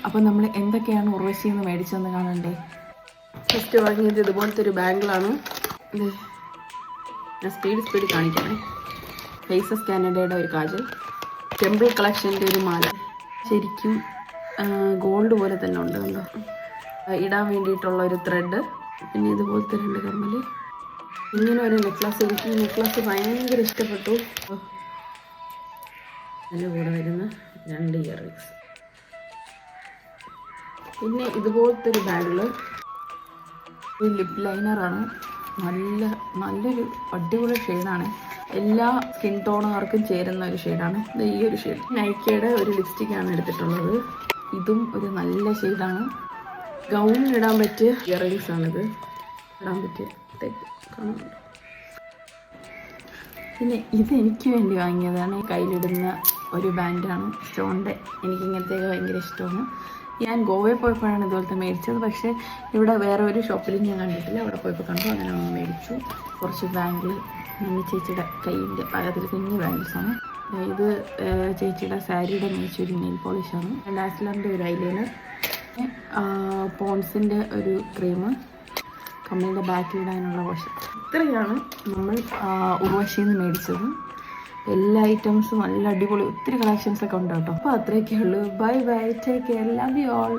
അപ്പോൾ നമ്മൾ എന്തൊക്കെയാണ് ഉർവശിയിൽ നിന്ന് മേടിച്ചതെന്ന് കാണണ്ടേ. ഫസ്റ്റ് വാങ്ങിയത് ഇതുപോലത്തെ ഒരു ബാങ്കിളാണ്. ഇത് ഞാൻ സ്പീഡ് കാണിക്കണേ. ഫേസസ് കാനഡയുടെ ഒരു കാജൽ, ടെമ്പിൾ കളക്ഷൻ്റെ ഒരു മാല, ശരിക്കും ഗോൾഡ് പോലെ തന്നെ ഉണ്ട് കണ്ടോ, ഇടാൻ വേണ്ടിയിട്ടുള്ള ഒരു ത്രെഡ്, പിന്നെ ഇതുപോലത്തെ 2 കമ്മൽ, ഇങ്ങനെ ഒരു നെക്ലസ്. എനിക്ക് ഈ നെക്ലസ് ഭയങ്കര ഇഷ്ടപ്പെട്ടു. അതിൻ്റെ കൂടെ വരുന്ന 2 ഇയറിങ്സ്, പിന്നെ ഇതുപോലത്തെ ഒരു ബാഗിൽ ഒരു ലിപ് ലൈനറാണ്. നല്ലൊരു അടിപൊളി ഷെയ്ഡാണ്. എല്ലാ സ്കിൻ ടോണുകാർക്കും ചേരുന്ന ഒരു ഷെയ്ഡാണ്. ഇത് ഈ ഒരു ഷെയ്ഡ്. നൈക്കയുടെ ഒരു ലിപ്സ്റ്റിക്കാണ് എടുത്തിട്ടുള്ളത്. ഇതും ഒരു നല്ല ഷെയ്ഡാണ്. ഗൗണിൽ ഇടാൻ പറ്റിയ ഇയറിങ്സ് ആണിത്. ഇടാൻ പറ്റിയ കാണുന്നുണ്ട്. പിന്നെ ഇത് എനിക്ക് വേണ്ടി വാങ്ങിയതാണ്. കയ്യിലിടുന്ന ഒരു ബാൻഡാണ് സ്റ്റോണിൻ്റെ. എനിക്ക് ഇങ്ങനത്തെയൊക്കെ ഭയങ്കര ഇഷ്ടമാണ്. ഞാൻ ഗോവയിൽ പോയപ്പോഴാണ് ഇതുപോലത്തെ മേടിച്ചത്. പക്ഷേ ഇവിടെ വേറെ ഒരു ഷോപ്പിലും ഞാൻ കണ്ടിട്ടില്ല. അവിടെ പോയപ്പോൾ കണ്ടു, അങ്ങനെ ഒന്ന് മേടിച്ചു. കുറച്ച് ബാങ്കിൾ, നമ്മുടെ ചേച്ചിയുടെ കയ്യിൻ്റെ പാകത്തിൽ കുഞ്ഞ് ബാങ്കിൾസാണ്. ഇത് ചേച്ചിയുടെ സാരിയുടെ മേച്ചൊരു നെയിൽ പോളിഷാണ്. ഡാസ്ലറിൻ്റെ ഒരു ഐലൈനർ, പോൺസിൻ്റെ ഒരു ക്രീം, കമ്മലിൻ്റെ ബാക്കിലിടാനുള്ള വാഷ്. ഇത്രയാണ് നമ്മൾ ഉർവശിയിൽ നിന്ന് മേടിച്ചത്. എല്ലാ ഐറ്റംസും നല്ല അടിപൊളി, ഒത്തിരി കളക്ഷൻസൊക്കെ ഉണ്ട് കേട്ടോ. അപ്പോൾ അത്രയൊക്കെ ഉള്ളൂ. Bye bye, take care, love you all.